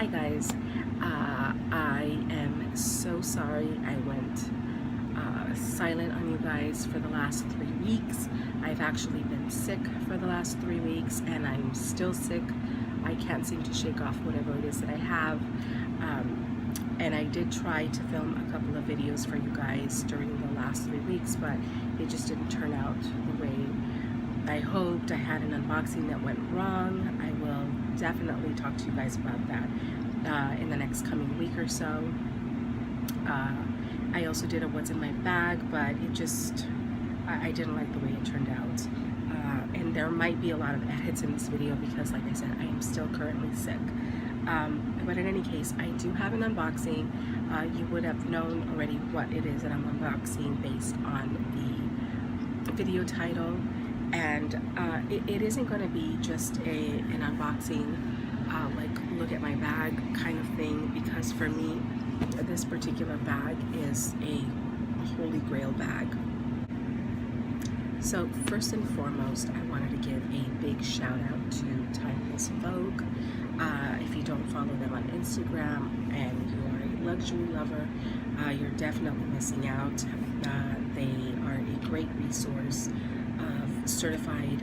Hi guys, I am so sorry I went silent on you guys for the last 3 weeks. I've actually been sick for the last 3 weeks and I'm still sick. I can't seem to shake off whatever it is that I have. And I did try to film a couple of videos for you guys during the last 3 weeks, but it just didn't turn out the way I hoped. I had an unboxing that went wrong. I will definitely talk to you guys about that in the next coming week or so. I also did a what's in my bag, but it just, I didn't like the way it turned out. And there might be a lot of edits in this video because, like I said, I am still currently sick. But in any case, I do have an unboxing. You would have known already what it is that I'm unboxing based on the video title. And it isn't going to be just an unboxing, like look at my bag kind of thing, because for me, this particular bag is a holy grail bag. So first and foremost, I wanted to give a big shout out to TimelessV0gue. If you don't follow them on Instagram and you are a luxury lover, you're definitely missing out. They are a great resource of certified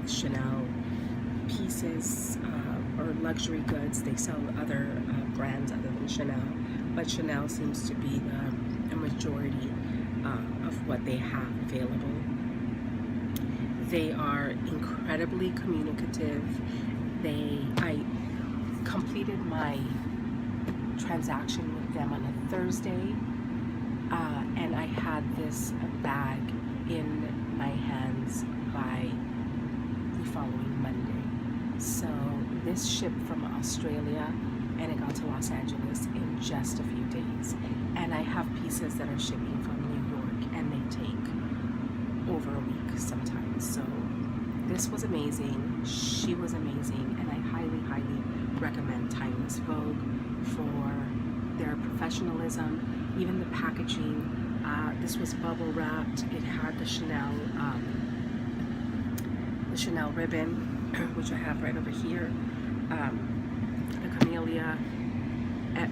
Chanel pieces or luxury goods. They sell other brands other than Chanel, but Chanel seems to be the majority of what they have available. They are incredibly communicative. I completed my transaction with them on a Thursday, and I had this bag in my hands by the following Monday. So this shipped from Australia and it got to Los Angeles in just a few days. And I have pieces that are shipping from New York and they take over a week sometimes. So this was amazing. She was amazing, and I highly, highly recommend TimelessV0gue for their professionalism. Even the packaging. This was bubble wrapped. It had the Chanel ribbon, which I have right over here, the camellia,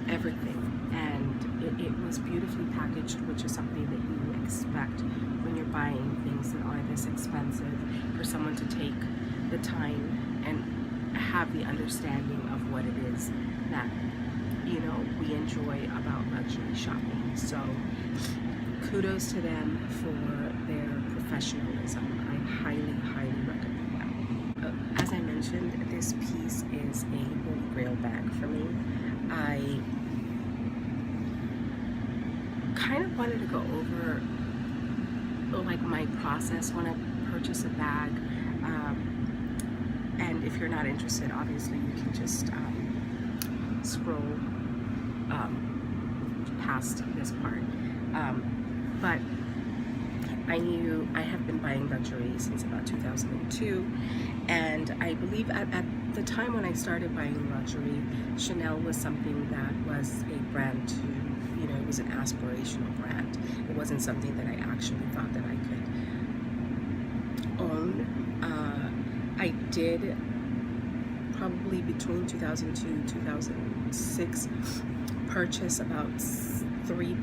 everything, and it was beautifully packaged, which is something that you expect when you're buying things that are this expensive, for someone to take the time and have the understanding of what it is that, you know, we enjoy about luxury shopping. So kudos to them for their professionalism. I highly, highly recommend that. As I mentioned, this piece is a holy grail bag for me. I kind of wanted to go over like my process when I purchase a bag, and if you're not interested, obviously you can just scroll past this part. But I have been buying luxury since about 2002, and I believe at the time when I started buying luxury, Chanel was something that was a brand to, you know, it was an aspirational brand. It wasn't something that I actually thought that I could own. I did probably between 2002 and 2006 purchase about three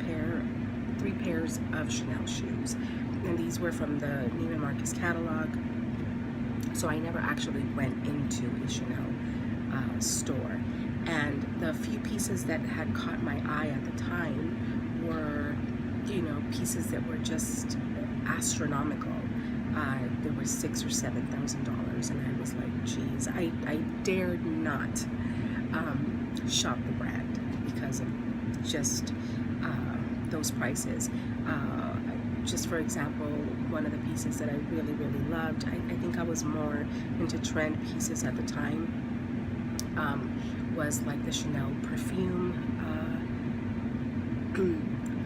pairs of Chanel shoes, and these were from the Neiman Marcus catalog. So I never actually went into a Chanel store, and the few pieces that had caught my eye at the time were, you know, pieces that were just astronomical. They were $6,000 or $7,000, and I was like, geez, I dared not shop the brand because of just those prices. Just for example, one of the pieces that I really, really loved, I think I was more into trend pieces at the time, was like the Chanel perfume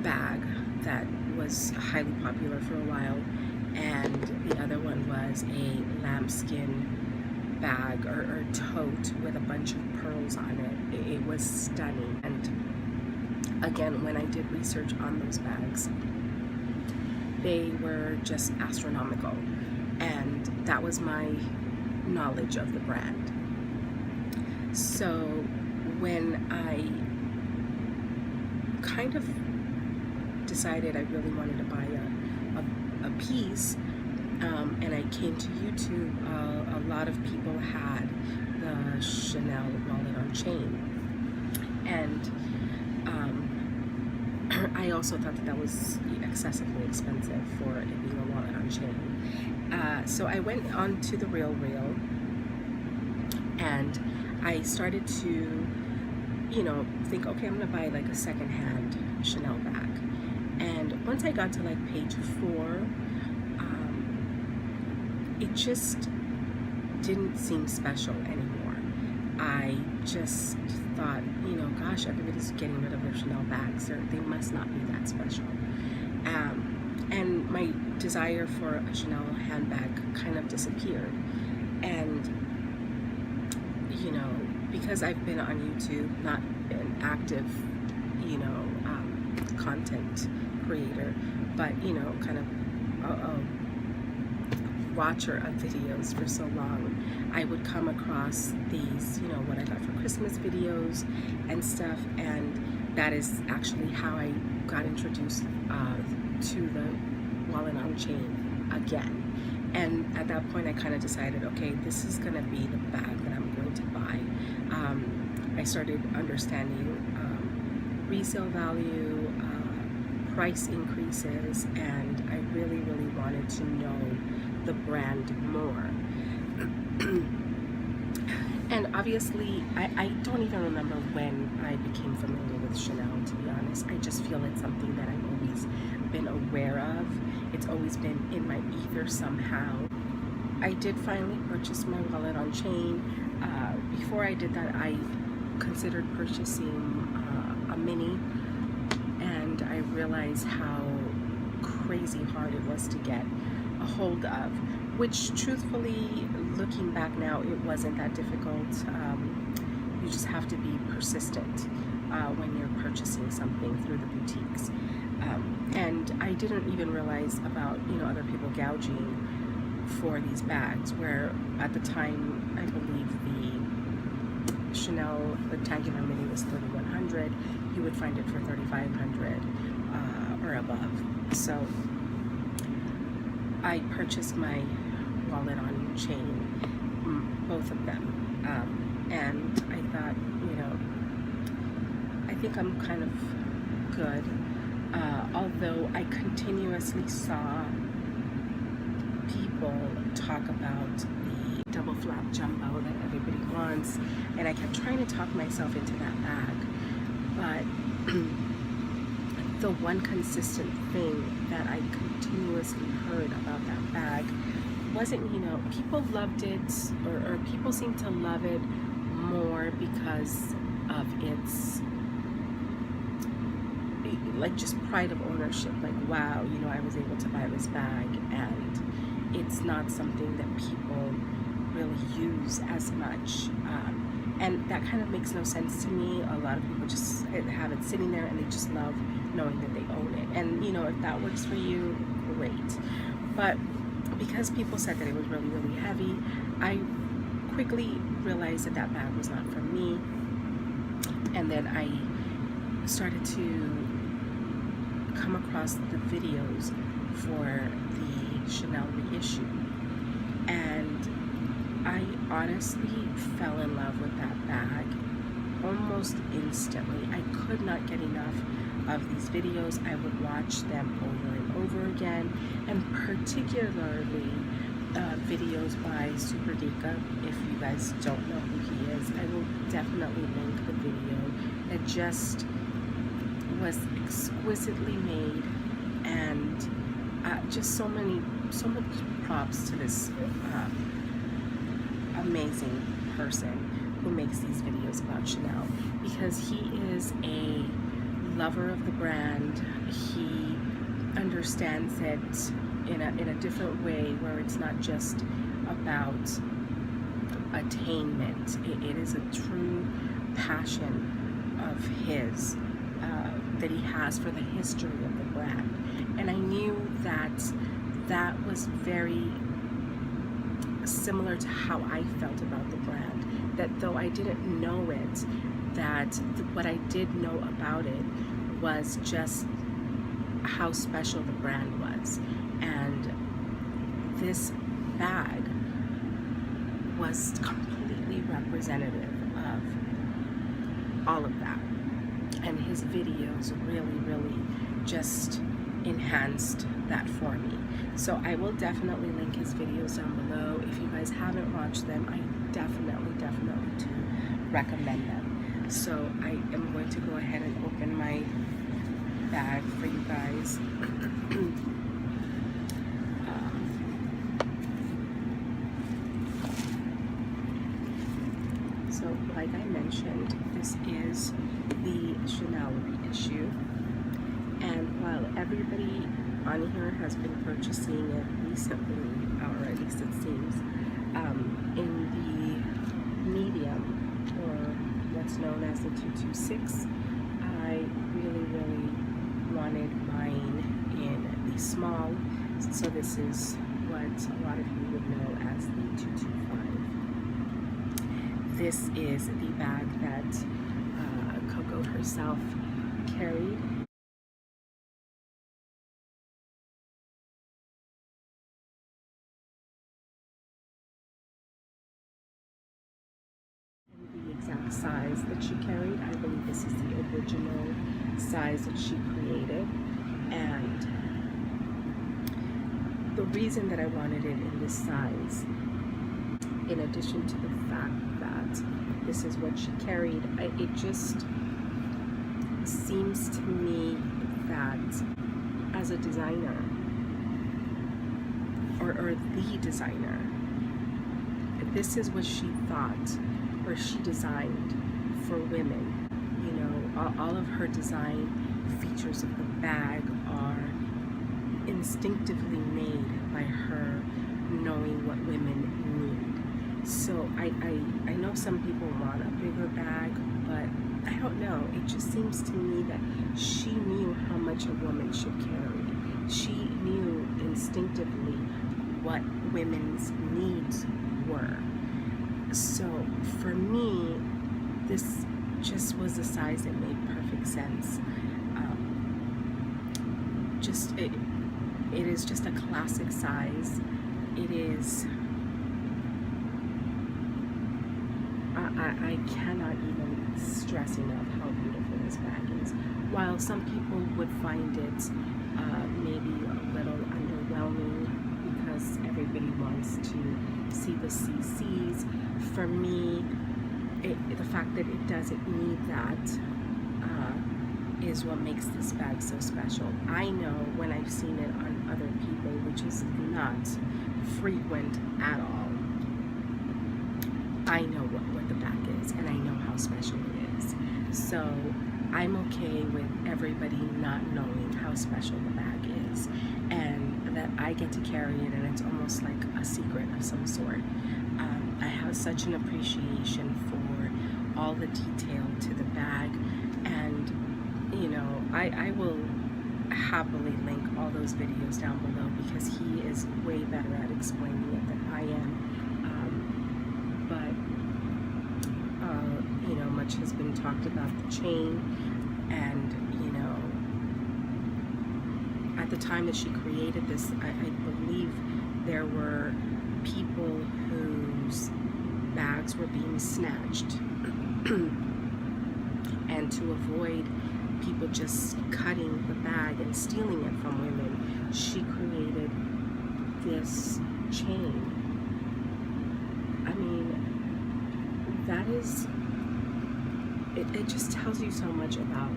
bag that was highly popular for a while, and the other one was a lambskin bag or tote with a bunch of pearls on it. It was stunning. And again, when I did research on those bags, they were just astronomical, and that was my knowledge of the brand. So when I kind of decided I really wanted to buy a piece, and I came to YouTube, a lot of people had the Chanel wallet on chain, and I also thought that was excessively expensive for it being a wallet on chain. So I went on to the Real, and I started to, think, okay, I'm gonna buy like a secondhand Chanel bag. And once I got to like page 4, it just didn't seem special anymore. I just thought, gosh, everybody's getting rid of their Chanel bags. They must not be that special. And my desire for a Chanel handbag kind of disappeared. And, because I've been on YouTube, not an active, content creator, but, kind of a watcher of videos for so long, I would come across these, what I got for Christmas videos and stuff, and that is actually how I got introduced to the wallet on chain again. And at that point I kind of decided, okay, this is gonna be the bag that I'm going to buy. I started understanding resale value, price increases, and I really wanted to know the brand more. And obviously I don't even remember when I became familiar with Chanel, to be honest. I just feel it's something that I've always been aware of. It's always been in my ether somehow. I did finally purchase my wallet on chain. Before I did that, I considered purchasing a mini, and I realized how crazy hard it was to get a hold of, which truthfully, looking back now, it wasn't that difficult. You just have to be persistent when you're purchasing something through the boutiques. And I didn't even realize about, other people gouging for these bags, where at the time, I believe the Chanel rectangular mini was $3,100. You would find it for $3,500 or above. So I purchased my wallet on chain, both of them, and I thought, I think I'm kind of good, although I continuously saw people talk about the double flap jumbo that everybody wants, and I kept trying to talk myself into that bag, but the one consistent thing that I continuously heard about that bag wasn't, people loved it, or people seem to love it more because of its, like, just pride of ownership. Like, wow, I was able to buy this bag, and it's not something that people really use as much. And that kind of makes no sense to me. A lot of people just have it sitting there and they just love knowing that they own it. And, if that works for you, great. But because people said that it was really heavy, I quickly realized that that bag was not for me. And then I started to come across the videos for the Chanel Reissue, and I honestly fell in love with that bag almost instantly. I could not get enough of these videos. I would watch them over and over again, and particularly videos by TimelessV0gue. If you guys don't know who he is, I will definitely link the video that just was exquisitely made, and just so much props to this amazing person who makes these videos about Chanel, because he is a lover of the brand. He understands it in a different way, where it's not just about attainment. It is a true passion of his that he has for the history of the brand. And I knew that was very similar to how I felt about the brand, that though I didn't know it, that what I did know about it was just how special the brand was. And this bag was completely representative of all of that. And his videos really just enhanced that for me. So I will definitely link his videos down below. If you guys haven't watched them, I definitely do recommend them. So I am going to go ahead and open my bag for you guys. So like I mentioned, this is the Chanel reissue. And while everybody on here has been purchasing it recently, or at least it seems, in the medium, or what's known as the 226, I really wanted mine in the small. So this is what a lot of you would know as the 225. This is the bag that Coco herself carried. The exact size that she carried. I believe this is the original size that she created. And the reason that I wanted it in this size, in addition to the fact that this is what she carried, it just seems to me that as a designer, or the designer, this is what she thought, or she designed for women. You know, all of her design features of the bag are instinctively made by her knowing what women need. So I know some people want a bigger bag, but I don't know. It just seems to me that she knew how much a woman should carry. She knew instinctively what women's needs were. So for me, this just was a size that made perfect sense. It is just a classic size. It is, I cannot even stress enough how beautiful this bag is. While some people would find it maybe a little underwhelming because everybody wants to see the CCs, for me, the fact that it doesn't need that is what makes this bag so special. I know when I've seen it on other people, which is not frequent at all, I know what the bag is, and I know how special it is. So I'm okay with everybody not knowing how special the bag is, and that I get to carry it, and it's almost like a secret of some sort. I have such an appreciation for all the detail to the bag, and you know, I will happily link all those videos down below because he is way better at explaining it than I am. You know, much has been talked about the chain, and you know, at the time that she created this, I believe there were people whose bags were being snatched. And to avoid people just cutting the bag and stealing it from women, she created this chain. I mean, that is, it just tells you so much about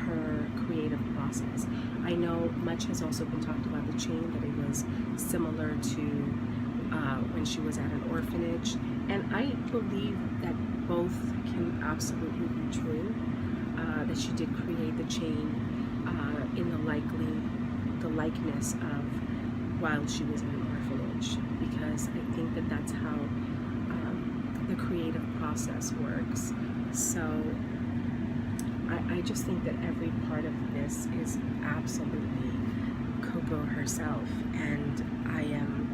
her creative process. I know much has also been talked about the chain, that it was similar to when she was at an orphanage, and I believe that both can absolutely be true. That she did create the chain in the likeness of while she was in an orphanage, because I think that that's how the creative process works. So I just think that every part of this is absolutely Coco herself, and I am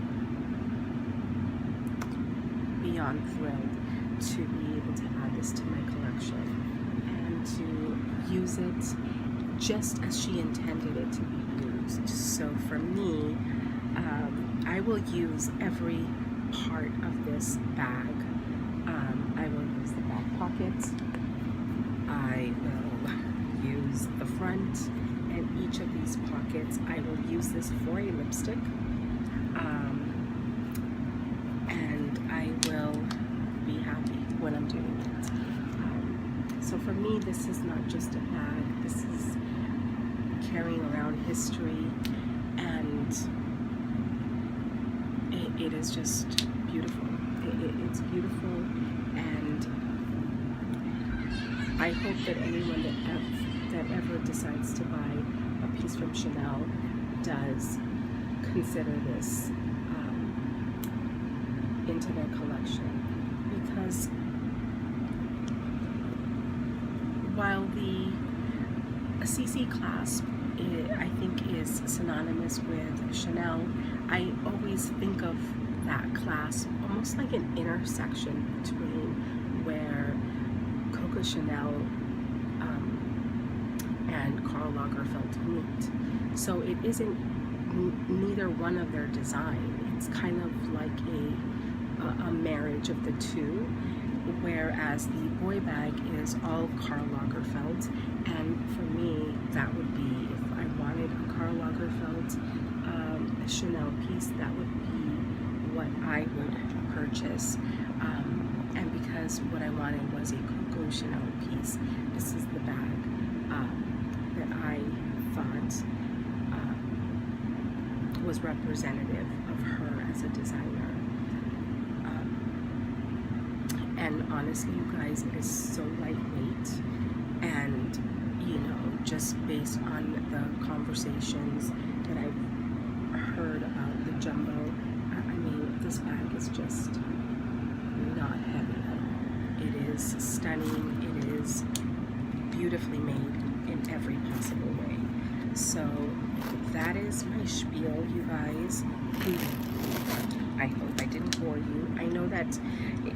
beyond thrilled to be able to add this to my collection. to use it just as she intended it to be used. So for me, I will use every part of this bag. I will use the back pocket, I will use the front, and each of these pockets I will use this for a lipstick, and I will be happy when I'm doing it. So for me, this is not just a bag, this is carrying around history, and it is just beautiful. It's beautiful, and I hope that anyone that ever decides to buy a piece from Chanel does consider this into their collection, because while the CC clasp I think is synonymous with Chanel, I always think of that clasp almost like an intersection between where Coco Chanel and Karl Lagerfeld meet. So it isn't neither one of their design. It's kind of like a marriage of the two, whereas the boy bag is all Karl Lagerfeld, and for me that would be, if I wanted a Karl Lagerfeld Chanel piece, that would be what I would purchase, and because what I wanted was a Coco Chanel piece, this is the bag that I thought was representative of her as a designer. And honestly, you guys, it is so lightweight, and you know, just based on the conversations that I've heard about the jumbo, I mean, this bag is just not heavy at all. It is stunning, it is beautifully made in every possible way. So that is my spiel, you guys. I hope I didn't bore you. I know that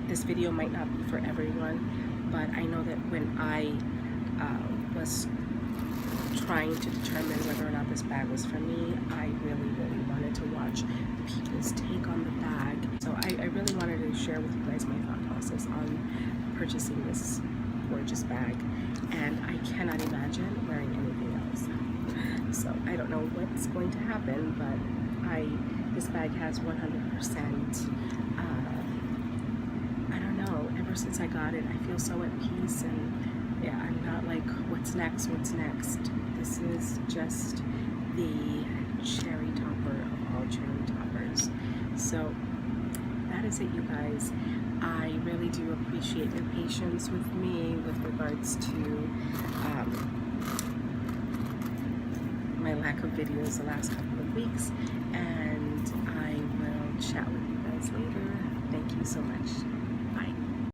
this video might not be for everyone, but I know that when I was trying to determine whether or not this bag was for me, I really wanted to watch people's take on the bag. So I really wanted to share with you guys my thought process on purchasing this gorgeous bag, and I cannot imagine wearing anything else. So I don't know what's going to happen, but this bag has 100%, I don't know, ever since I got it, I feel so at peace, and yeah, I'm not like, what's next? This is just the cherry topper of all cherry toppers. So that is it, you guys. I really do appreciate your patience with me with regards to my lack of videos the last couple of weeks, and I will chat with you guys later. Thank you so much.